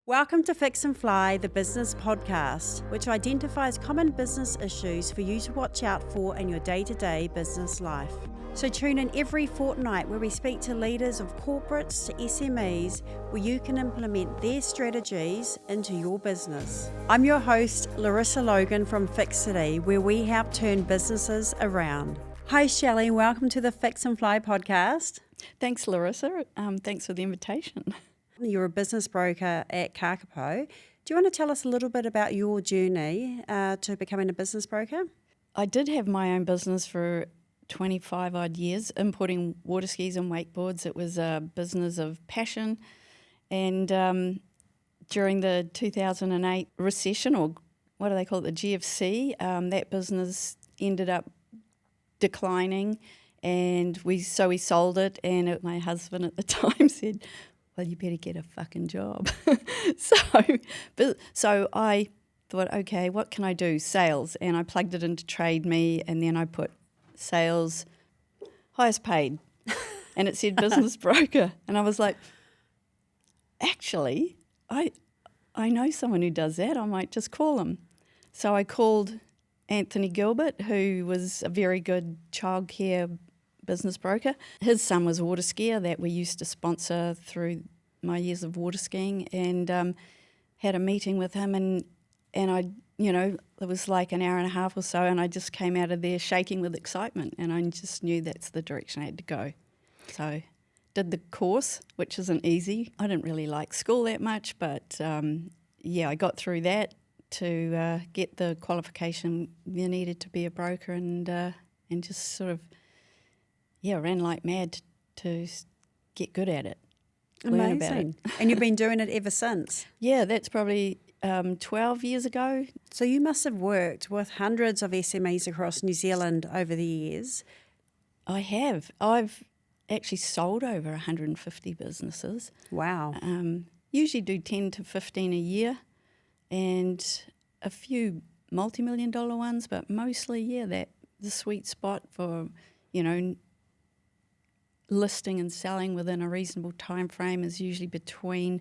Welcome to Fix and Fly, the business podcast, which identifies common business issues for you to watch out for in your day-to-day business life. So tune in every fortnight where we speak to leaders of corporates to SMEs where you can implement their strategies into your business. I'm your host, Larissa Logan from Fixity, where we help turn businesses around. Hi Shelley, welcome to the Fix and Fly podcast. Thanks, Larissa. Thanks for the invitation. You're a business broker at Kakapo. Do you want to tell us a little bit about your journey to becoming a business broker? I did have my own business for 25 odd years, importing water skis and wakeboards. It was a business of passion. And during the 2008 recession, or what do they call it, the GFC, that business ended up declining. And we sold it. And my husband at the time said, well, you better get a fucking job. So I thought, okay, what can I do? Sales. And I plugged it into Trade Me, and then I put sales, highest paid. And it said business broker. And I was like, actually, I know someone who does that. I might just call him. So I called Anthony Gilbert, who was a very good childcare business broker. His son was a water skier that we used to sponsor through my years of water skiing, and had a meeting with him, and I, it was like an hour and a half or so, and I just came out of there shaking with excitement, and I just knew that's the direction I had to go. So did the course, which isn't easy. I didn't really like school that much, but I got through that to get the qualification you needed to be a broker, and just sort of ran like mad to get good at it. Amazing. And you've been doing it ever since? Yeah, that's probably 12 years ago. So you must have worked with hundreds of SMEs across New Zealand over the years. I have. I've actually sold over 150 businesses. Wow. Usually do 10 to 15 a year, and a few multi-million-dollar ones, but mostly, the sweet spot for, listing and selling within a reasonable time frame is usually between,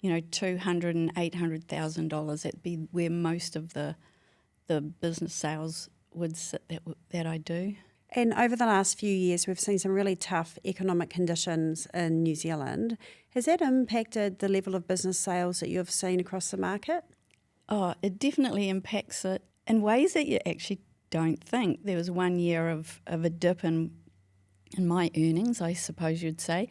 $200,000 and $800,000. That'd be where most of the business sales would sit that I do. And over the last few years, we've seen some really tough economic conditions in New Zealand. Has that impacted the level of business sales that you've seen across the market? Oh, it definitely impacts it in ways that you actually don't think. There was 1 year of a dip in my earnings, I suppose you'd say.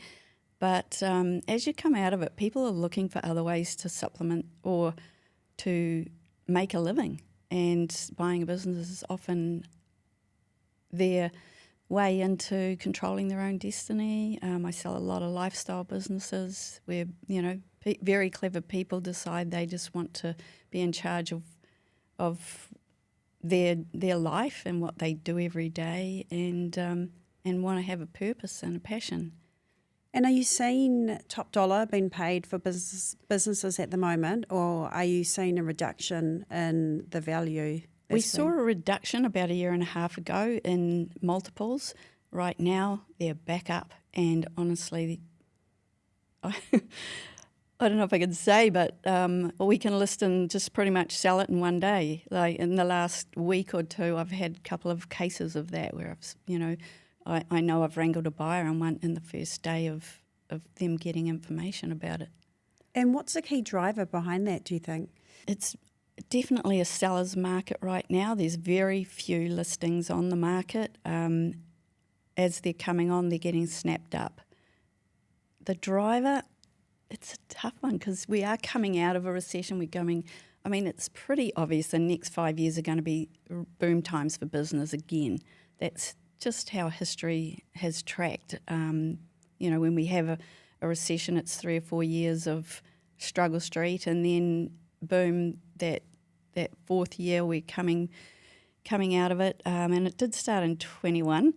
But as you come out of it, people are looking for other ways to supplement or to make a living. And buying a business is often their way into controlling their own destiny. I sell a lot of lifestyle businesses where, very clever people decide they just want to be in charge of their life and what they do every day, and want to have a purpose and a passion. And are you seeing top dollar being paid for businesses at the moment, or are you seeing a reduction in the value? We saw a reduction about a year and a half ago in multiples. Right now, they're back up, and honestly, I don't know if I can say, but we can list and just pretty much sell it in one day. Like in the last week or two, I've had a couple of cases of that where I know I've wrangled a buyer and one in the first day of them getting information about it. And what's the key driver behind that, do you think? It's definitely a seller's market right now. There's very few listings on the market. As they're coming on, they're getting snapped up. The driver, it's a tough one because we are coming out of a recession. It's pretty obvious the next 5 years are going to be boom times for business again. That's just how history has tracked. When we have a recession, it's 3 or 4 years of struggle street, and then boom, that fourth year we're coming out of it. And it did start in 21,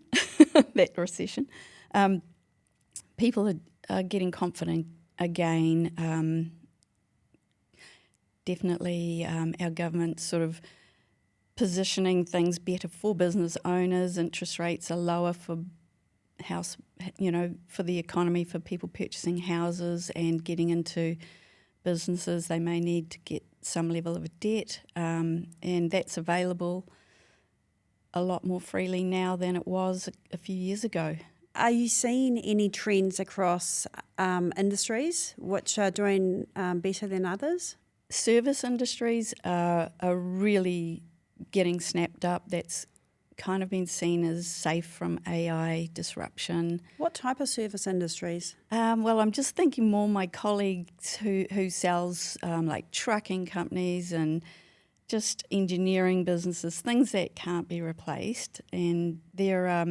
that recession. People are getting confident again. Definitely our government sort of positioning things better for business owners. Interest rates are lower for for the economy, for people purchasing houses and getting into businesses, they may need to get some level of debt, and that's available a lot more freely now than it was a few years ago. Are you seeing any trends across industries which are doing better than others? Service industries are really getting snapped up. That's kind of been seen as safe from AI disruption. What type of service industries? Well, I'm just thinking more my colleagues who sells like trucking companies and just engineering businesses, things that can't be replaced, and they're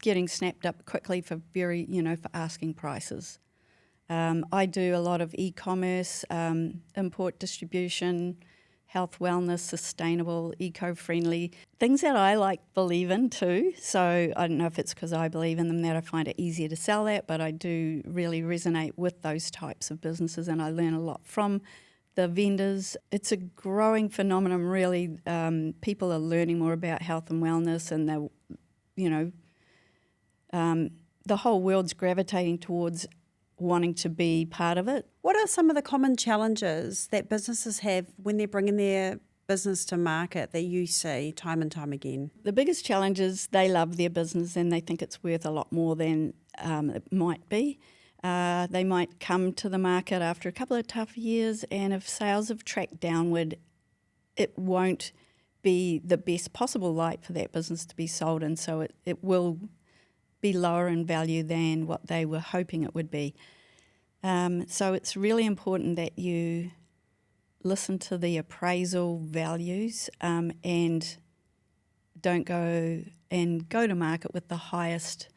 getting snapped up quickly for for asking prices. I do a lot of e-commerce, import distribution, health, wellness, sustainable, eco-friendly, things that I believe in too. So I don't know if it's because I believe in them that I find it easier to sell that, but I do really resonate with those types of businesses, and I learn a lot from the vendors. It's a growing phenomenon, really. People are learning more about health and wellness, and the whole world's gravitating towards wanting to be part of it. What are some of the common challenges that businesses have when they're bringing their business to market that you see time and time again? The biggest challenge is they love their business and they think it's worth a lot more than it might be. They might come to the market after a couple of tough years, and if sales have tracked downward, it won't be the best possible light for that business to be sold in, so it will be lower in value than what they were hoping it would be. So it's really important that you listen to the appraisal values and don't go to market with the highest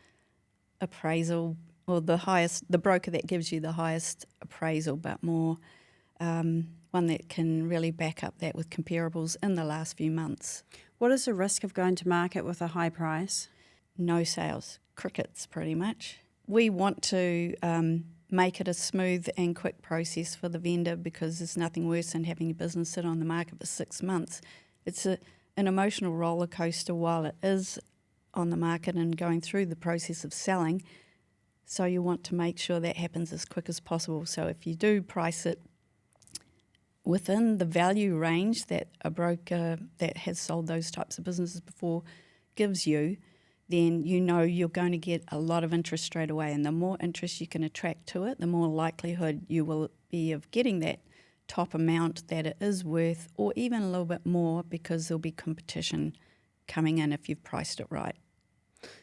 appraisal, or the broker that gives you the highest appraisal, but more one that can really back up that with comparables in the last few months. What is the risk of going to market with a high price? No sales, crickets pretty much. We want to make it a smooth and quick process for the vendor, because there's nothing worse than having a business sit on the market for 6 months. It's an emotional roller coaster while it is on the market and going through the process of selling. So you want to make sure that happens as quick as possible. So if you do price it within the value range that a broker that has sold those types of businesses before gives you, then you know you're going to get a lot of interest straight away. And the more interest you can attract to it, the more likelihood you will be of getting that top amount that it is worth, or even a little bit more, because there'll be competition coming in if you've priced it right.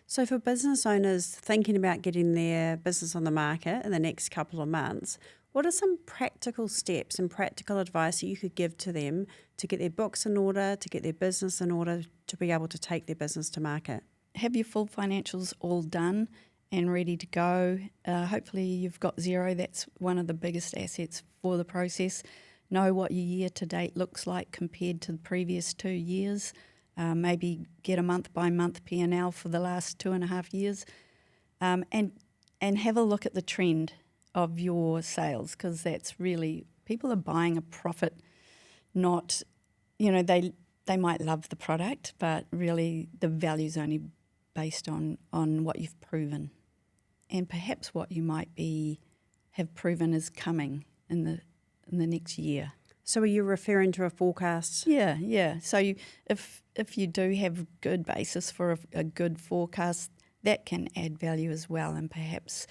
So for business owners thinking about getting their business on the market in the next couple of months, what are some practical steps and practical advice that you could give to them to get their books in order, to get their business in order, to be able to take their business to market? Have your full financials all done and ready to go. Hopefully you've got zero. That's one of the biggest assets for the process. Know what your year-to-date looks like compared to the previous 2 years. Maybe get a month-by-month P&L for the last 2.5 years, and have a look at the trend of your sales, because that's really, people are buying a profit, not, they might love the product, but really the value's only based on what you've proven, and perhaps what you might have proven is coming in the next year. So are you referring to a forecast? Yeah. So if you do have good basis for a good forecast, that can add value as well, and perhaps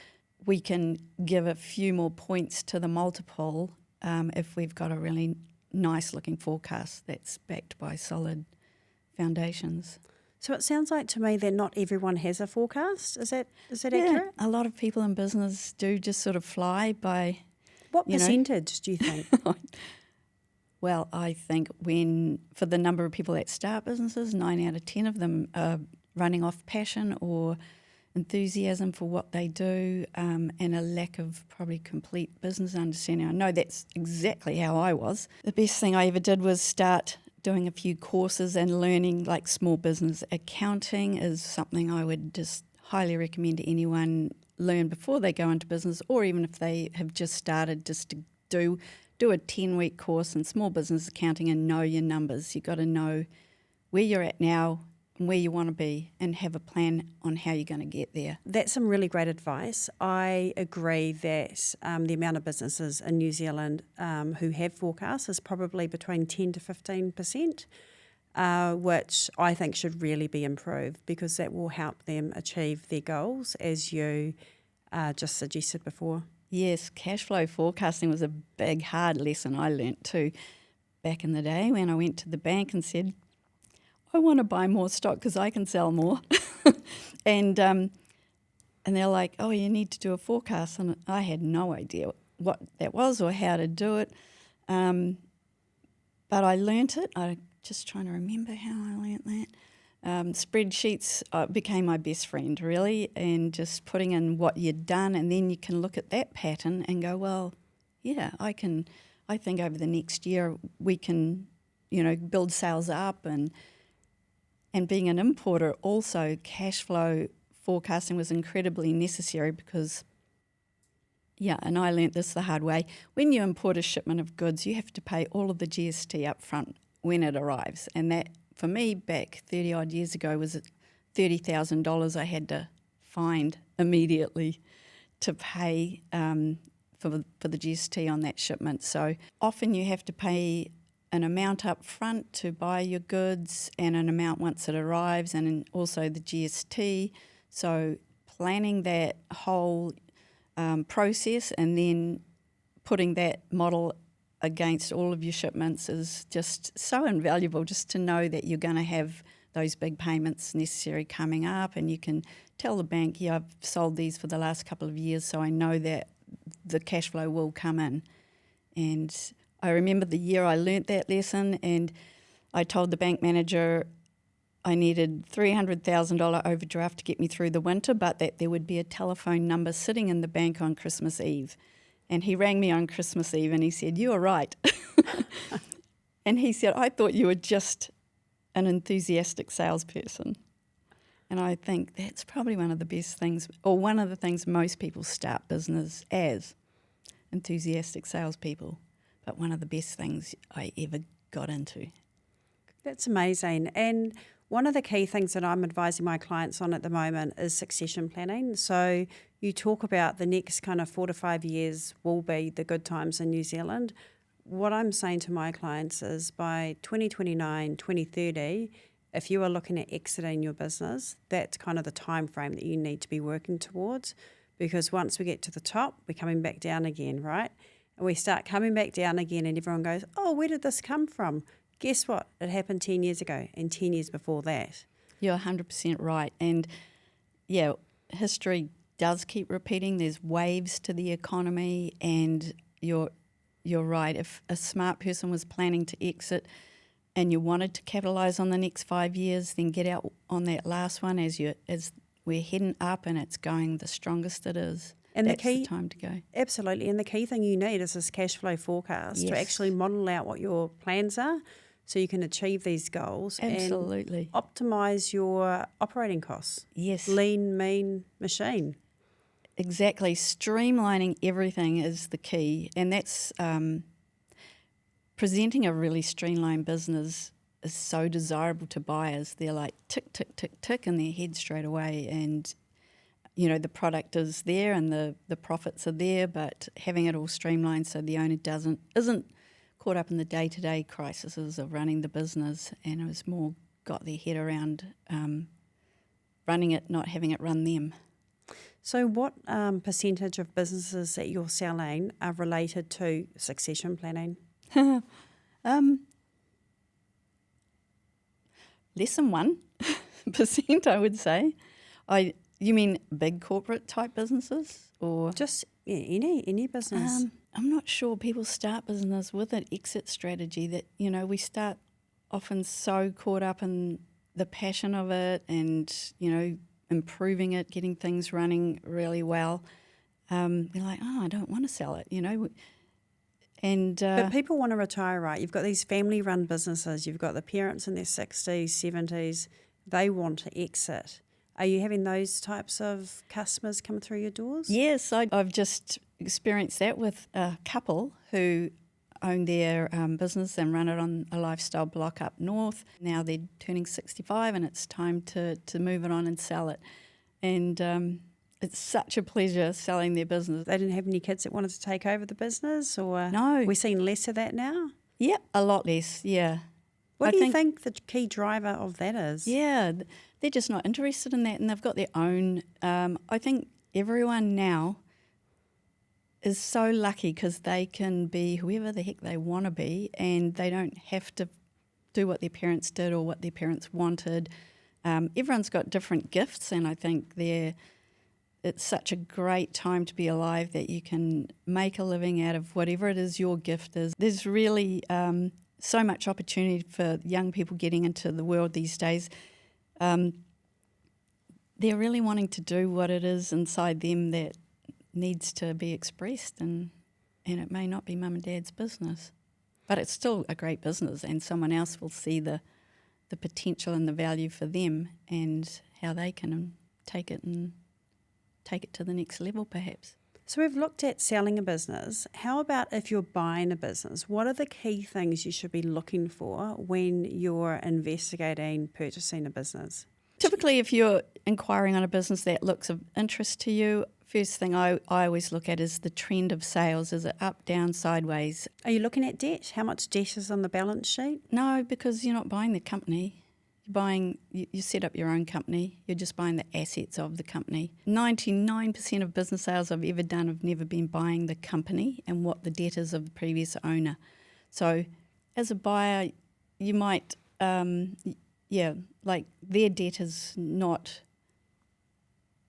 we can give a few more points to the multiple if we've got a really nice looking forecast that's backed by solid foundations. So it sounds like to me that not everyone has a forecast. Is that accurate? A lot of people in business do just sort of fly by. What percentage do you think? Well, I think for the number of people that start businesses, 9 out of 10 of them are running off passion or enthusiasm for what they do, and a lack of probably complete business understanding. I know that's exactly how I was. The best thing I ever did was start doing a few courses and learning, like small business accounting is something I would just highly recommend to anyone learn before they go into business, or even if they have just started, just to do a 10-week course in small business accounting and know your numbers. You've got to know where you're at now, where you want to be and have a plan on how you're going to get there. That's some really great advice. I agree that the amount of businesses in New Zealand who have forecasts is probably between 10 to 15%, which I think should really be improved because that will help them achieve their goals, as you just suggested before. Yes, cash flow forecasting was a big, hard lesson I learnt too back in the day when I went to the bank and said, I want to buy more stock because I can sell more. and they're like, oh, you need to do a forecast. And I had no idea what that was or how to do it. But I learnt it. I'm just trying to remember how I learnt that. Spreadsheets became my best friend, really, and just putting in what you'd done, and then you can look at that pattern and go, well, yeah, I think over the next year we can, build sales up, and being an importer also, cash flow forecasting was incredibly necessary because, and I learnt this the hard way, when you import a shipment of goods, you have to pay all of the GST up front when it arrives, and that, for me, back 30-odd years ago, was $30,000 I had to find immediately to pay for the GST on that shipment. So often you have to pay an amount up front to buy your goods and an amount once it arrives, and also the GST. So planning that whole process and then putting that model against all of your shipments is just so invaluable, just to know that you're going to have those big payments necessary coming up, and you can tell the bank, I've sold these for the last couple of years, so I know that the cash flow will come in. And I remember the year I learnt that lesson, and I told the bank manager I needed $300,000 overdraft to get me through the winter, but that there would be a telephone number sitting in the bank on Christmas Eve. And he rang me on Christmas Eve and he said, you were right. And he said, I thought you were just an enthusiastic salesperson. And I think that's probably one of the best things, or one of the things most people start business as, enthusiastic salespeople. But one of the best things I ever got into. That's amazing. And one of the key things that I'm advising my clients on at the moment is succession planning. So you talk about the next kind of 4 to 5 years will be the good times in New Zealand. What I'm saying to my clients is by 2029, 2030, if you are looking at exiting your business, that's kind of the time frame that you need to be working towards, because once we get to the top, we're coming back down again, right? And we start coming back down again and everyone goes, oh, where did this come from? Guess what? It happened 10 years ago and 10 years before that. You're 100% right. And yeah, history does keep repeating. There's waves to the economy, and you're right. If a smart person was planning to exit and you wanted to capitalise on the next 5 years, then get out on that last one as we're heading up and it's going the strongest it is. And that's the time to go. Absolutely. And the key thing you need is this cash flow forecast to actually model out what your plans are so you can achieve these goals. Absolutely. And optimise your operating costs. Yes. Lean, mean machine. Exactly. Streamlining everything is the key. And that's presenting a really streamlined business is so desirable to buyers. They're like tick, tick, tick, tick in their head straight away. And the product is there and the profits are there, but having it all streamlined so the owner isn't caught up in the day-to-day crises of running the business, and it was more got their head around running it, not having it run them. So what percentage of businesses that you're selling are related to succession planning? Less than 1%, I would say. You mean big corporate type businesses, or just any business? I'm not sure. People start business with an exit strategy that we start often so caught up in the passion of it and improving it, getting things running really well. We're like, I don't want to sell it, And but people want to retire, right? You've got these family-run businesses. You've got the parents in their 60s, 70s. They want to exit. Are you having those types of customers come through your doors? Yes, I've just experienced that with a couple who own their business and run it on a lifestyle block up north. Now they're turning 65 and it's time to move it on and sell it. And it's such a pleasure selling their business. They didn't have any kids that wanted to take over the business, or No. we're seeing less of that now? Yeah, a lot less, yeah. What do you think the key driver of that is? Yeah, they're just not interested in that, and they've got their own. I think everyone now is so lucky because they can be whoever the heck they want to be, and they don't have to do what their parents did or what their parents wanted. Everyone's got different gifts, and I think it's such a great time to be alive that you can make a living out of whatever it is your gift is. There's really so much opportunity for young people getting into the world these days. They're really wanting to do what it is inside them that needs to be expressed, and it may not be mum and dad's business, but it's still a great business, and someone else will see the potential and the value for them and how they can take it to the next level perhaps. So we've looked at selling a business. How about if you're buying a business? What are the key things you should be looking for when you're investigating purchasing a business? Typically, if you're inquiring on a business that looks of interest to you, first thing I always look at is the trend of sales. Is it up, down, sideways? Are you looking at debt? How much debt is on the balance sheet? No, because you're not buying the company. You set up your own company. You're just buying the assets of the company. 99% of business sales I've ever done have never been buying the company and what the debt is of the previous owner. So as a buyer, you might, like their debt is not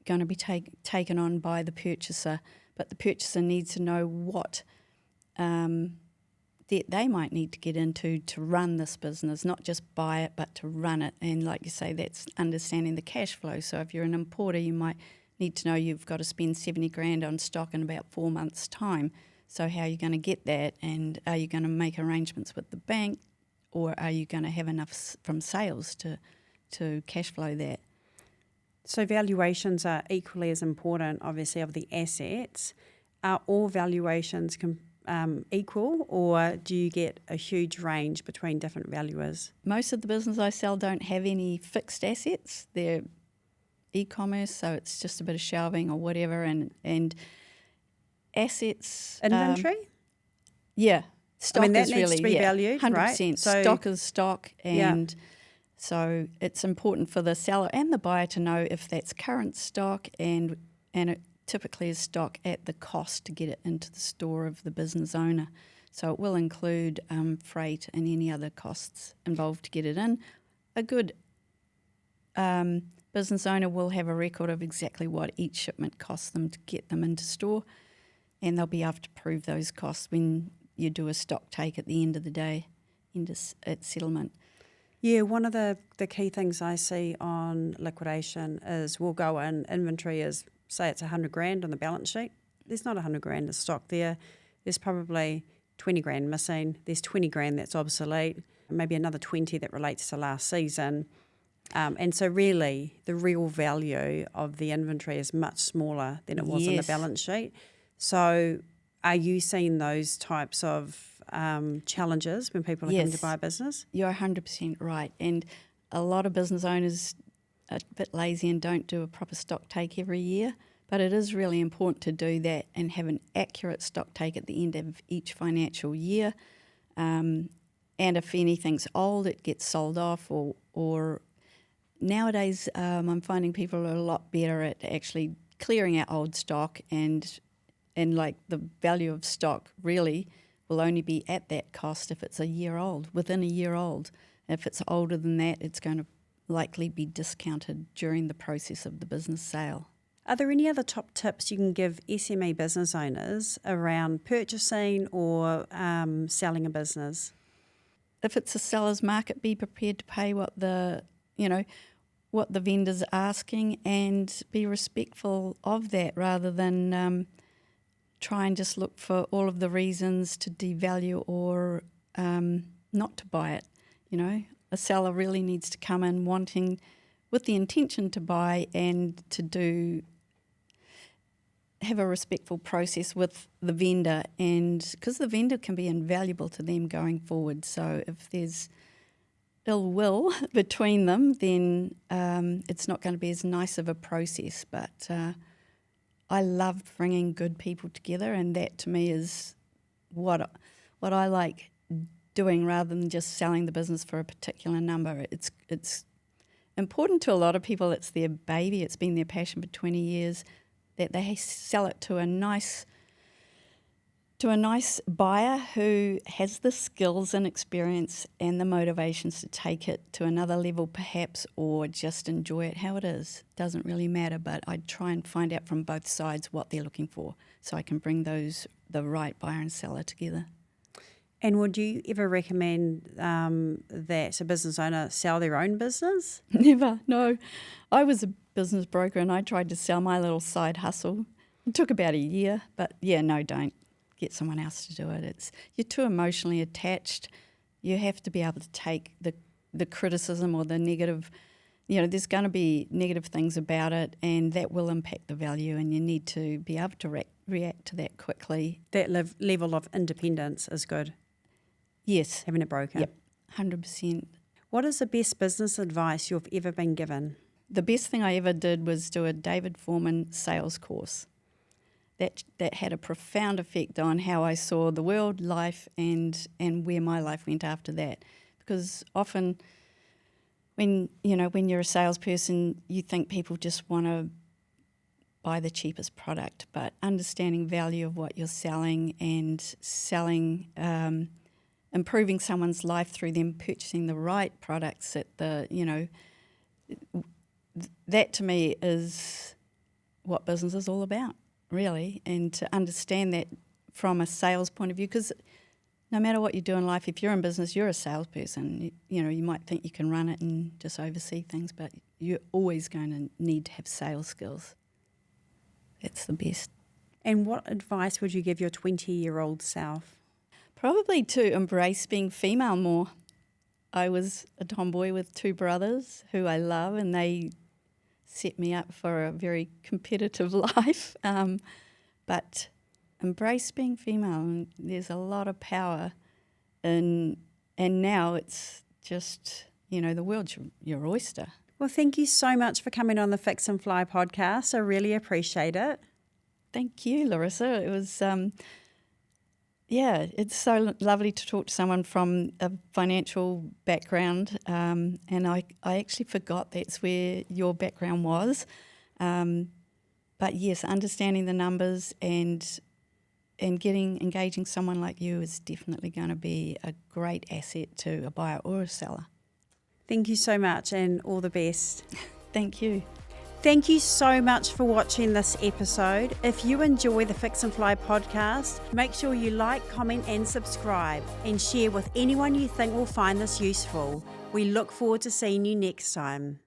going to be taken on by the purchaser, but the purchaser needs to know what debt they might need to get into to run this business, not just buy it, but to run it. And like you say, that's understanding the cash flow. So if you're an importer, you might need to know you've got to spend 70 grand on stock in about 4 months' time. So how are you going to get that? And are you going to make arrangements with the bank, or are you going to have enough from sales to cash flow that? So valuations are equally as important, obviously, of the assets. Are all valuations equal, or do you get a huge range between different valuers? Most of the business I sell don't have any fixed assets. They're e-commerce, so it's just a bit of shelving or whatever, and assets. Inventory? Yeah. Stock that is needs really, to be valued, 100%. right? So, stock is stock, and so it's important for the seller and the buyer to know if that's current stock, and it typically is stock at the cost to get it into the store of the business owner. So it will include freight and any other costs involved to get it in. A good business owner will have a record of exactly what each shipment costs them to get them into store, and they'll be able to prove those costs when you do a stock take at the end of the day, at settlement. Yeah, one of the key things I see on liquidation is we'll go in, inventory is, say it's 100 grand on the balance sheet. There's not 100 grand of stock there. There's probably 20 grand missing. There's 20 grand that's obsolete, maybe another 20 that relates to last season. And so really the real value of the inventory is much smaller than it was on the balance sheet. So are you seeing those types of challenges when people are coming to buy a business? You're 100% right. And a lot of business owners are a bit lazy and don't do a proper stock take every year, but it is really important to do that and have an accurate stock take at the end of each financial year. And if anything's old, it gets sold off, or nowadays I'm finding people are a lot better at actually clearing out old stock, and like the value of stock really will only be at that cost if it's a year old, within a year old. If it's older than that, it's going to likely be discounted during the process of the business sale. Are there any other top tips you can give SME business owners around purchasing or selling a business? If it's a seller's market, be prepared to pay what the vendor's asking, and be respectful of that rather than try and just look for all of the reasons to devalue or not to buy it. A seller really needs to come in wanting, with the intention to buy and to do have a respectful process with the vendor, and because the vendor can be invaluable to them going forward. So if there's ill will between them, then it's not going to be as nice of a process. But I love bringing good people together, and that to me is what I like doing, rather than just selling the business for a particular number. It's important to a lot of people. It's their baby. It's been their passion for 20 years. That they sell it to a nice buyer who has the skills and experience and the motivations to take it to another level perhaps, or just enjoy it how it is. Doesn't really matter, but I try and find out from both sides what they're looking for so I can bring the right buyer and seller together. And would you ever recommend that a business owner sell their own business? Never, no. I was a business broker and I tried to sell my little side hustle. It took about a year, but yeah, no, don't. Get someone else to do it. You're too emotionally attached. You have to be able to take the criticism or the negative, there's going to be negative things about it, and that will impact the value, and you need to be able to react to that quickly. That level of independence is good. Yes. Having a broker. Yep, 100%. What is the best business advice you've ever been given? The best thing I ever did was do a David Foreman sales course. That had a profound effect on how I saw the world, life, and where my life went after that. Because often when you're a salesperson, you think people just want to buy the cheapest product, but understanding value of what you're selling and selling, improving someone's life through them purchasing the right products that to me is what business is all about, really, and to understand that from a sales point of view, because no matter what you do in life, if you're in business, you're a salesperson. You might think you can run it and just oversee things, but you're always going to need to have sales skills. That's the best. And what advice would you give your 20-year-old self? Probably to embrace being female more. I was a tomboy with two brothers who I love, and they set me up for a very competitive life. But embrace being female, and there's a lot of power. And now it's just, the world's your oyster. Well, thank you so much for coming on the Fix and Fly podcast. I really appreciate it. Thank you, Larissa. It was, it's so lovely to talk to someone from a financial background, and I actually forgot that's where your background was. But yes, understanding the numbers and engaging someone like you is definitely going to be a great asset to a buyer or a seller. Thank you so much, and all the best. Thank you. Thank you so much for watching this episode. If you enjoy the Fix and Fly podcast, make sure you like, comment and subscribe, and share with anyone you think will find this useful. We look forward to seeing you next time.